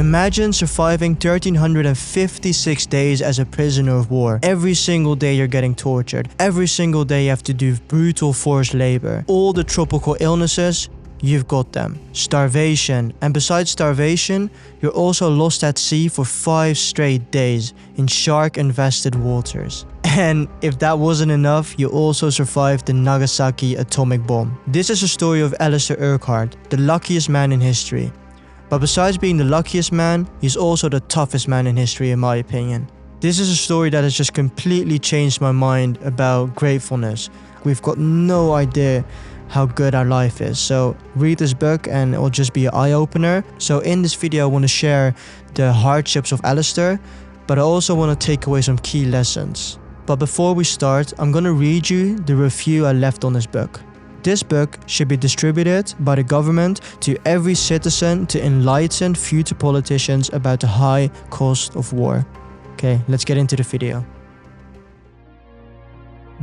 Imagine surviving 1356 days as a prisoner of war. Every single day you're getting tortured. Every single day you have to do brutal forced labor. All the tropical illnesses, you've got them. Starvation. And besides starvation, you're also lost at sea for 5 straight days in shark-infested waters. And if that wasn't enough, you also survived the Nagasaki atomic bomb. This is a story of Alistair Urquhart, the luckiest man in history. But besides being the luckiest man, he's also the toughest man in history in my opinion. This is a story that has just completely changed my mind about gratefulness. We've got no idea how good our life is. So read this book and it'll just be an eye-opener. So in this video I want to share the hardships of Alistair, but I also want to take away some key lessons. But before we start, I'm going to read you the review I left on this book. This book should be distributed by the government to every citizen to enlighten future politicians about the high cost of war. Okay, let's get into the video.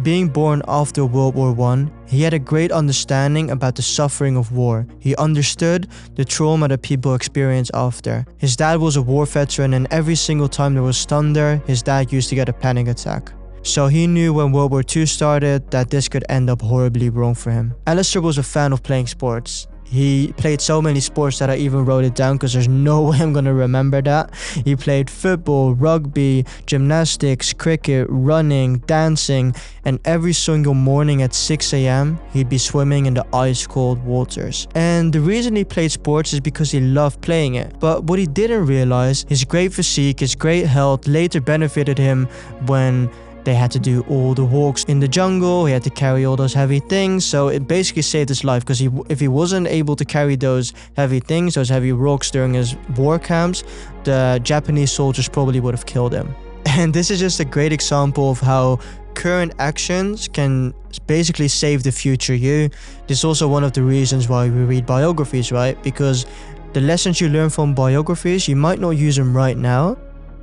Being born after World War I, he had a great understanding about the suffering of war. He understood the trauma that people experience after. His dad was a war veteran, and every single time there was thunder, his dad used to get a panic attack. So he knew when World War II started that this could end up horribly wrong for him. Alistair was a fan of playing sports. He played so many sports that I even wrote it down because there's no way I'm gonna remember that. He played football, rugby, gymnastics, cricket, running, dancing, and every single morning at 6 AM, he'd be swimming in the ice-cold waters. And the reason he played sports is because he loved playing it. But what he didn't realize, his great physique, his great health later benefited him when they had to do all the walks in the jungle. He had to carry all those heavy things, so it basically saved his life, because if he wasn't able to carry those heavy things, those heavy rocks during his war camps, the Japanese soldiers probably would have killed him. And this is just a great example of how current actions can basically save the future you. This is also one of the reasons why we read biographies, right? Because the lessons you learn from biographies, you might not use them right now,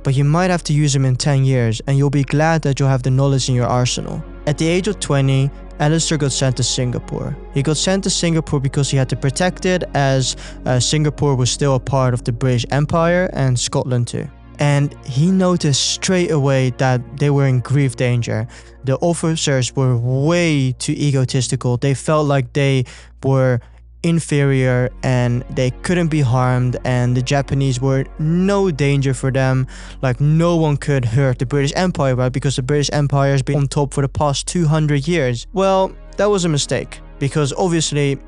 but you might have to use them in 10 years, and you'll be glad that you'll have the knowledge in your arsenal. At the age of 20, Alistair got sent to Singapore. He got sent to Singapore because he had to protect it, as Singapore was still a part of the British Empire, and Scotland too. And he noticed straight away that they were in grave danger. The officers were way too egotistical. They felt like they were inferior and they couldn't be harmed, and the Japanese were no danger for them. Like, no one could hurt the British Empire, right? Because the British Empire has been on top for the past 200 years. Well, that was a mistake, because obviously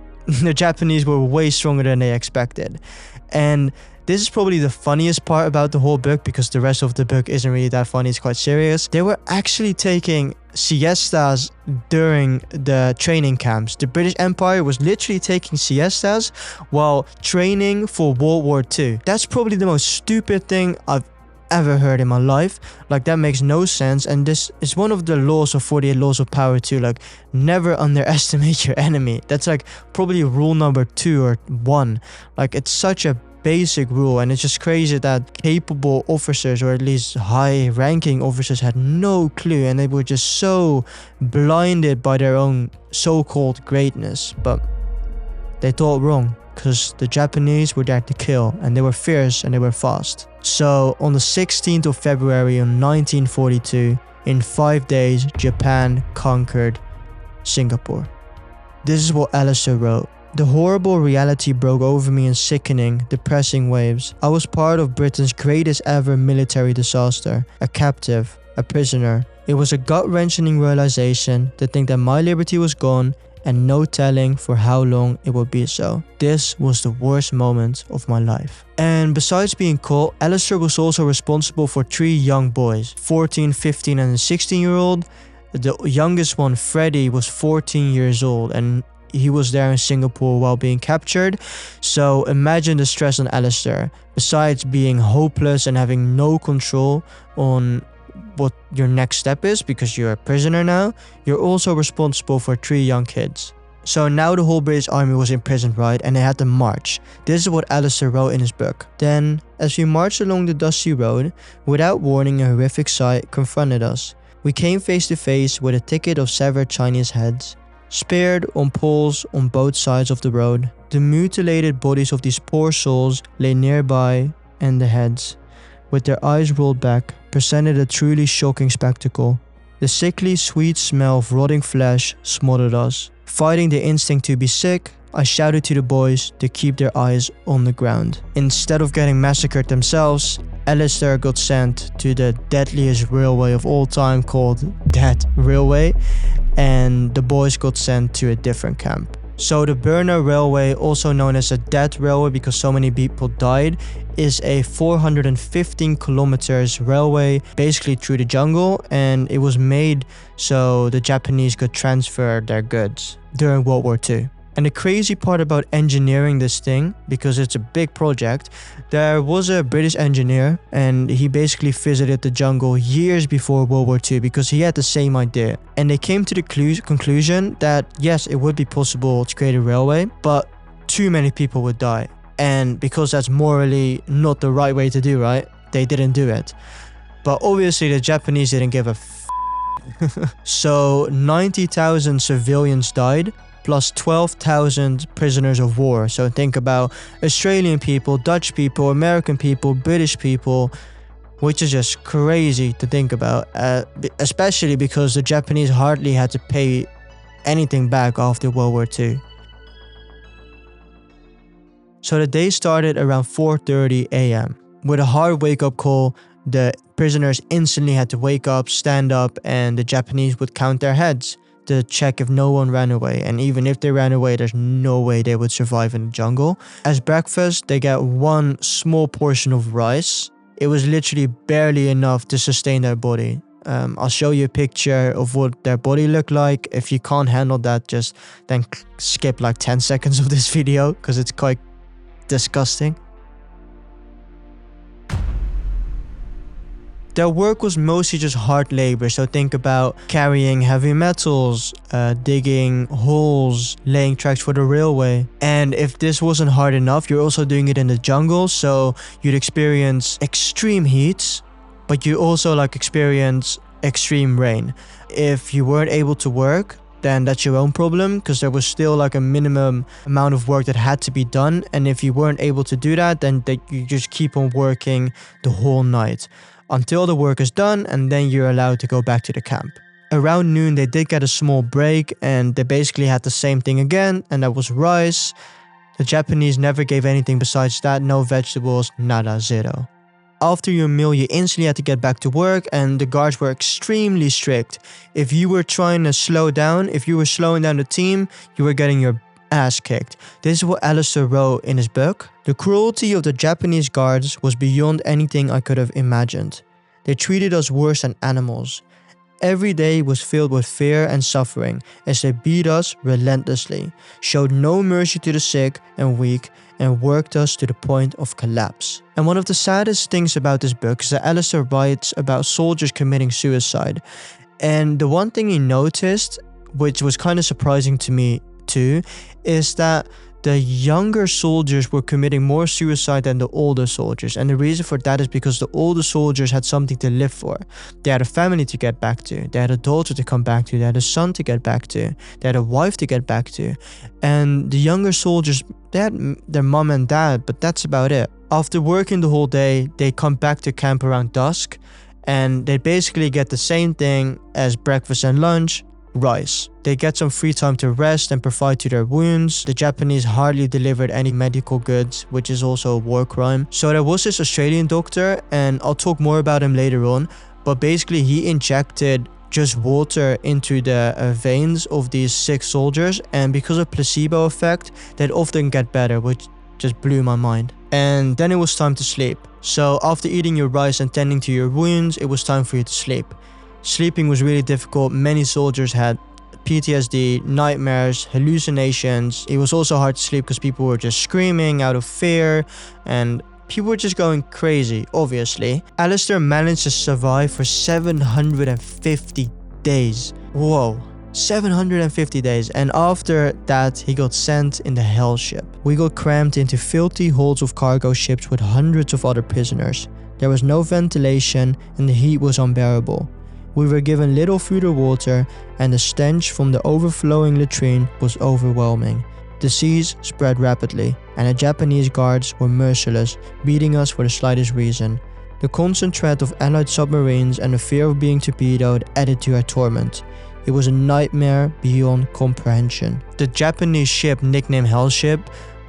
the Japanese were way stronger than they expected. And this is probably the funniest part about the whole book, because the rest of the book isn't really that funny, it's quite serious. They were actually taking siestas during the training camps. The British Empire was literally taking siestas while training for World War II. That's probably the most stupid thing I've ever heard in my life. Like, that makes no sense, and this is one of the laws of 48 laws of power too. Like, never underestimate your enemy. That's like probably rule number 2 or 1. Like, it's such a basic rule, and it's just crazy that capable officers, or at least high-ranking officers, had no clue, and they were just so blinded by their own so-called greatness. But they thought wrong, because the Japanese were there to kill, and they were fierce and they were fast. So on the 16th of February in 1942, in 5 days, Japan conquered Singapore. This is what Alistair wrote. The horrible reality broke over me in sickening, depressing waves. I was part of Britain's greatest ever military disaster, a captive, a prisoner. It was a gut-wrenching realization to think that my liberty was gone, and no telling for how long it would be so. This was the worst moment of my life. And besides being caught, Alistair was also responsible for 3 young boys, 14, 15 and a 16-year-old. The youngest one, Freddie, was 14 years old, and he was there in Singapore while being captured. So imagine the stress on Alistair. Besides being hopeless and having no control on what your next step is, because you're a prisoner now, you're also responsible for 3 young kids. So now the whole British army was imprisoned, right? And they had to march. This is what Alistair wrote in his book. Then, as we marched along the dusty road, without warning, a horrific sight confronted us. We came face to face with a thicket of severed Chinese heads, speared on poles on both sides of the road. The mutilated bodies of these poor souls lay nearby, and the heads, with their eyes rolled back, presented a truly shocking spectacle. The sickly sweet smell of rotting flesh smothered us. Fighting the instinct to be sick, I shouted to the boys to keep their eyes on the ground. Instead of getting massacred themselves, Alistair got sent to the deadliest railway of all time called Death Railway, and the boys got sent to a different camp. So the Burma Railway, also known as a Death Railway because so many people died, is a 415 kilometers railway basically through the jungle, and it was made so the Japanese could transfer their goods during World War II. And the crazy part about engineering this thing, because it's a big project, there was a British engineer and he basically visited the jungle years before World War II because he had the same idea. And they came to the conclusion that yes, it would be possible to create a railway, but too many people would die. And because that's morally not the right way to do, right? They didn't do it. But obviously the Japanese didn't give a So 90,000 civilians died, plus 12,000 prisoners of war. So think about Australian people, Dutch people, American people, British people, which is just crazy to think about, especially because the Japanese hardly had to pay anything back after World War II. So the day started around 4:30 a.m. With a hard wake-up call, the prisoners instantly had to wake up, stand up, and the Japanese would count their heads to check if no one ran away. And even if they ran away, there's no way they would survive in the jungle. As breakfast, they get one small portion of rice. It was literally barely enough to sustain their body. I'll show you a picture of what their body looked like. If you can't handle that, just then skip like 10 seconds of this video because it's quite disgusting. Their work was mostly just hard labor, so think about carrying heavy metals, digging holes, laying tracks for the railway. And if this wasn't hard enough, you're also doing it in the jungle, so you'd experience extreme heat, but you also experience extreme rain. If you weren't able to work, then that's your own problem, because there was still a minimum amount of work that had to be done. And if you weren't able to do that, then you just keep on working the whole night until the work is done, and then you're allowed to go back to the camp. Around noon, they did get a small break, and they basically had the same thing again, and that was rice. The Japanese never gave anything besides that, no vegetables, nada, zero. After your meal, you instantly had to get back to work, and the guards were extremely strict. If you were trying to slow down, if you were slowing down the team, you were getting your ass kicked. This is what Alistair wrote in his book. The cruelty of the Japanese guards was beyond anything I could have imagined. They treated us worse than animals. Every day was filled with fear and suffering as they beat us relentlessly, showed no mercy to the sick and weak, and worked us to the point of collapse. And one of the saddest things about this book is that Alistair writes about soldiers committing suicide. And the one thing he noticed, which was kind of surprising to me too, is that the younger soldiers were committing more suicide than the older soldiers. And the reason for that is because the older soldiers had something to live for. They had a family to get back to. They had a daughter to come back to. They had a son to get back to. They had a wife to get back to. And the younger soldiers, they had their mom and dad, but that's about it. After working the whole day, they come back to camp around dusk, and they basically get the same thing as breakfast and lunch, rice. They get some free time to rest and provide to their wounds. The Japanese hardly delivered any medical goods, which is also a war crime. So there was this Australian doctor, and I'll talk more about him later on, but basically he injected just water into the veins of these sick soldiers, and because of placebo effect, they'd often get better, which just blew my mind. And then it was time to sleep. So after eating your rice and tending to your wounds, it was time for you to sleep. Sleeping was really difficult. Many soldiers had PTSD, nightmares, hallucinations. It was also hard to sleep because people were just screaming out of fear and people were just going crazy, obviously. Alistair managed to survive for 750 days. Whoa, 750 days. And after that, he got sent in the hell ship. We got crammed into filthy holds of cargo ships with hundreds of other prisoners. There was no ventilation and the heat was unbearable. We were given little food or water, and the stench from the overflowing latrine was overwhelming. Disease spread rapidly, and the Japanese guards were merciless, beating us for the slightest reason. The constant threat of Allied submarines and the fear of being torpedoed added to our torment. It was a nightmare beyond comprehension. The Japanese ship, nicknamed Hell Ship,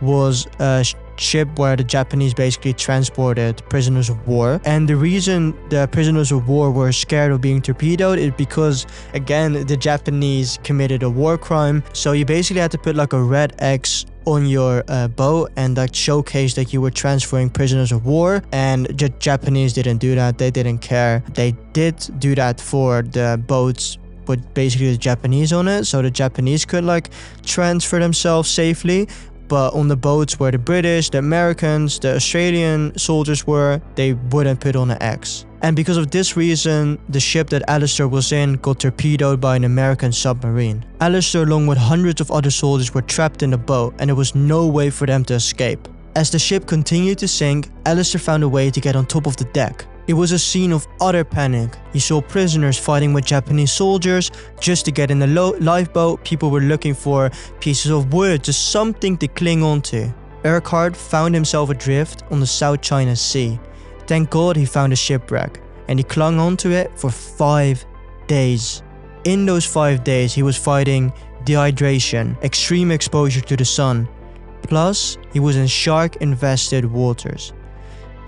was a ship where the Japanese basically transported prisoners of war. And the reason the prisoners of war were scared of being torpedoed is because, again, the Japanese committed a war crime. So you basically had to put like a red X on your boat and like showcase that you were transferring prisoners of war. And the Japanese didn't do that. They didn't care. They did do that for the boats with basically the Japanese on it, so the Japanese could like transfer themselves safely. But on the boats where the British, the Americans, the Australian soldiers were, they wouldn't put on an X. And because of this reason, the ship that Alistair was in got torpedoed by an American submarine. Alistair, along with hundreds of other soldiers, were trapped in the boat, and there was no way for them to escape. As the ship continued to sink, Alistair found a way to get on top of the deck. It was a scene of utter panic. You saw prisoners fighting with Japanese soldiers just to get in the lifeboat. People were looking for pieces of wood, just something to cling onto. Urquhart found himself adrift on the South China Sea. Thank God he found a shipwreck, and he clung onto it for 5 days. In those 5 days, he was fighting dehydration, extreme exposure to the sun, plus he was in shark-infested waters.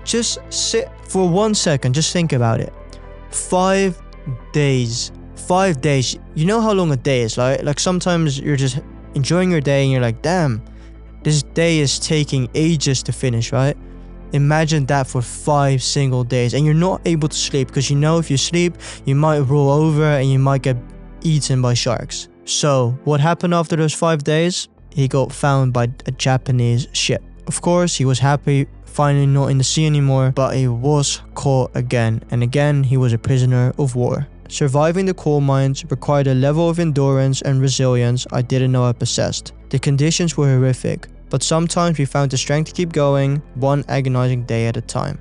Just sit for 1 second, just think about it. 5 days. 5 days. You know how long a day is, right? Like sometimes you're just enjoying your day and you're like, damn, this day is taking ages to finish, right? Imagine that for 5 single days, and you're not able to sleep because you know if you sleep, you might roll over and you might get eaten by sharks. So what happened after those 5 days? He got found by a Japanese ship. Of course, he was happy finally not in the sea anymore, but he was caught again, and again he was a prisoner of war. Surviving the coal mines required a level of endurance and resilience I didn't know I possessed. The conditions were horrific, but sometimes we found the strength to keep going, one agonizing day at a time.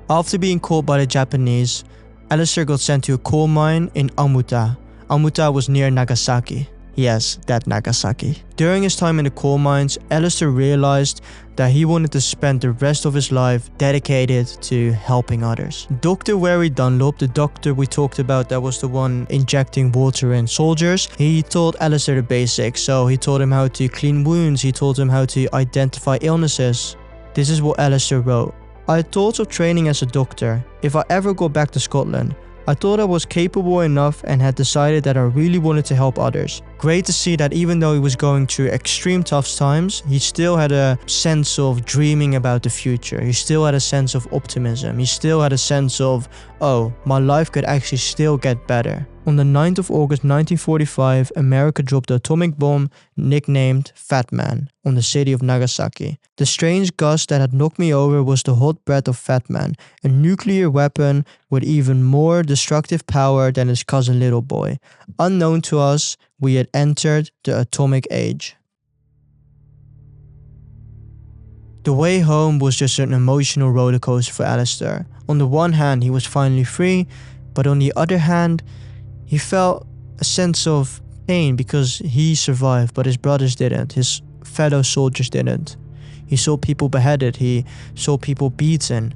After being caught by the Japanese, Alistair got sent to a coal mine in Amuta. Amuta was near Nagasaki. Yes, that Nagasaki. During his time in the coal mines, Alistair realized that he wanted to spend the rest of his life dedicated to helping others. Dr. Wary Dunlop, the doctor we talked about that was the one injecting water in soldiers, he taught Alistair the basics. So he taught him how to clean wounds, he taught him how to identify illnesses. This is what Alistair wrote. I had thoughts of training as a doctor. If I ever go back to Scotland, I thought I was capable enough and had decided that I really wanted to help others. Great to see that even though he was going through extreme tough times, he still had a sense of dreaming about the future. He still had a sense of optimism. He still had a sense of, oh, my life could actually still get better. On the 9th of August 1945, America dropped the atomic bomb nicknamed Fat Man on the city of Nagasaki. The strange gust that had knocked me over was the hot breath of Fat Man, a nuclear weapon with even more destructive power than his cousin Little Boy. Unknown to us, we had entered the atomic age. The way home was just an emotional roller coaster for Alistair. On the one hand, he was finally free, but on the other hand, he felt a sense of pain because he survived, but his brothers didn't. His fellow soldiers didn't. He saw people beheaded. He saw people beaten.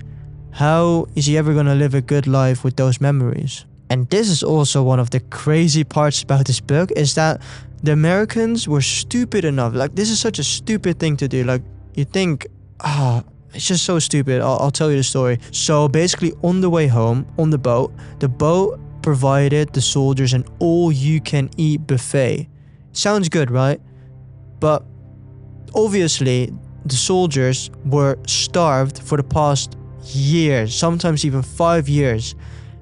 How is he ever going to live a good life with those memories? And this is also one of the crazy parts about this book, is that the Americans were stupid enough. Like, this is such a stupid thing to do. Like, you think, it's just so stupid. I'll tell you the story. So basically, on the way home, on the boat provided the soldiers an all-you-can-eat buffet. Sounds good, right? But obviously, the soldiers were starved for the past years, sometimes even 5 years.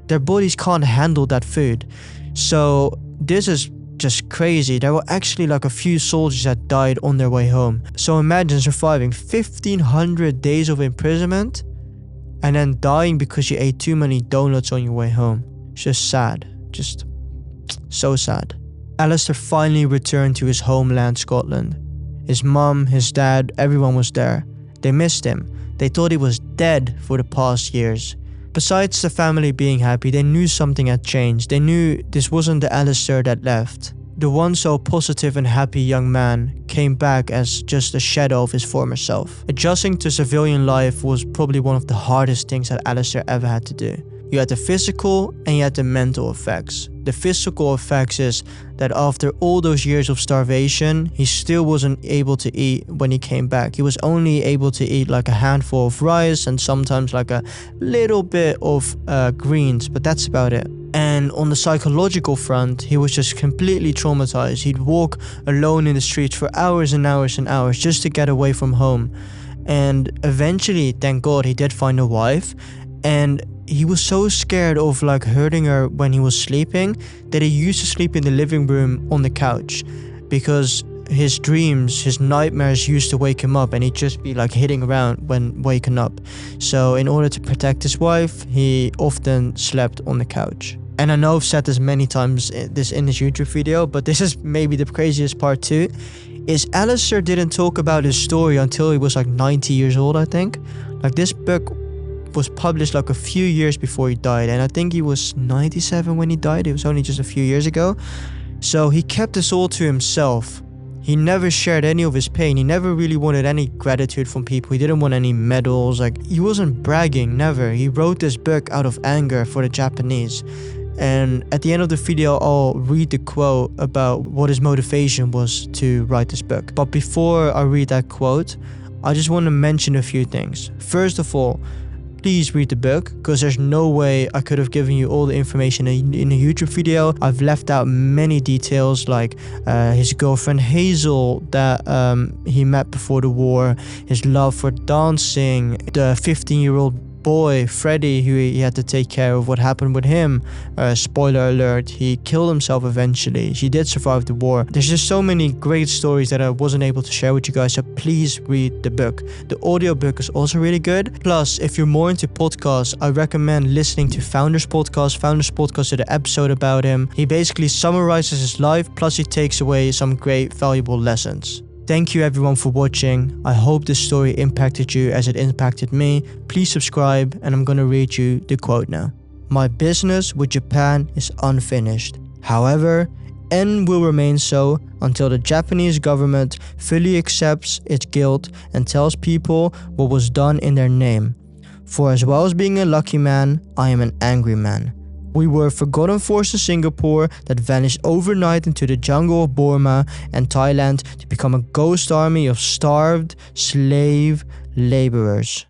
Their bodies can't handle that food. So this is just crazy. There were actually like a few soldiers that died on their way home. So imagine surviving 1500 days of imprisonment and then dying because you ate too many donuts on your way home. It's just sad. Just so sad. Alistair finally returned to his homeland, Scotland. His mum, his dad, everyone was there. They missed him. They thought he was dead for the past years. Besides the family being happy, they knew something had changed. They knew this wasn't the Alistair that left. the once so positive and happy young man came back as just a shadow of his former self. Adjusting to civilian life was probably one of the hardest things that Alistair ever had to do. You had the physical and you had the mental effects. The physical effects is that after all those years of starvation, he still wasn't able to eat when he came back. He was only able to eat like a handful of rice and sometimes like a little bit of greens, but that's about it. And on the psychological front, he was just completely traumatized. He'd walk alone in the streets for hours and hours and hours just to get away from home. And eventually, thank God, he did find a wife. And he was so scared of like hurting her when he was sleeping that he used to sleep in the living room on the couch, because his dreams, his nightmares used to wake him up and he'd just be like hitting around when waking up. So in order to protect his wife, he often slept on the couch. And I know I've said this many times in this YouTube video, but this is maybe the craziest part too, is Alistair didn't talk about his story until he was like 90 years old, I think. Like this book was published like a few years before he died, and I think he was 97 when he died. It was only just a few years ago. So he kept this all to himself. He never shared any of his pain. He never really wanted any gratitude from people. He didn't want any medals. Like, he wasn't bragging, never. He wrote this book out of anger for the Japanese. And at the end of the video, I'll read the quote about what his motivation was to write this book. But before I read that quote, I just want to mention a few things. First of all, please read the book, because there's no way I could have given you all the information in a YouTube video. I've left out many details, like his girlfriend Hazel that he met before the war, his love for dancing, the 15-year-old boy Freddie who he had to take care of, what happened with him. Spoiler alert, he killed himself eventually. He did survive the war. There's just so many great stories that I wasn't able to share with you guys, so please read the book. The audiobook is also really good. Plus, if you're more into podcasts, I recommend listening to Founder's Podcast. Founder's Podcast did an episode about him. He basically summarizes his life, plus he takes away some great valuable lessons. Thank you everyone for watching. I hope this story impacted you as it impacted me. Please subscribe, and I'm gonna read you the quote now. My business with Japan is unfinished. However, and will remain so until the Japanese government fully accepts its guilt and tells people what was done in their name. For as well as being a lucky man, I am an angry man. We were a forgotten force in Singapore that vanished overnight into the jungle of Burma and Thailand to become a ghost army of starved slave laborers.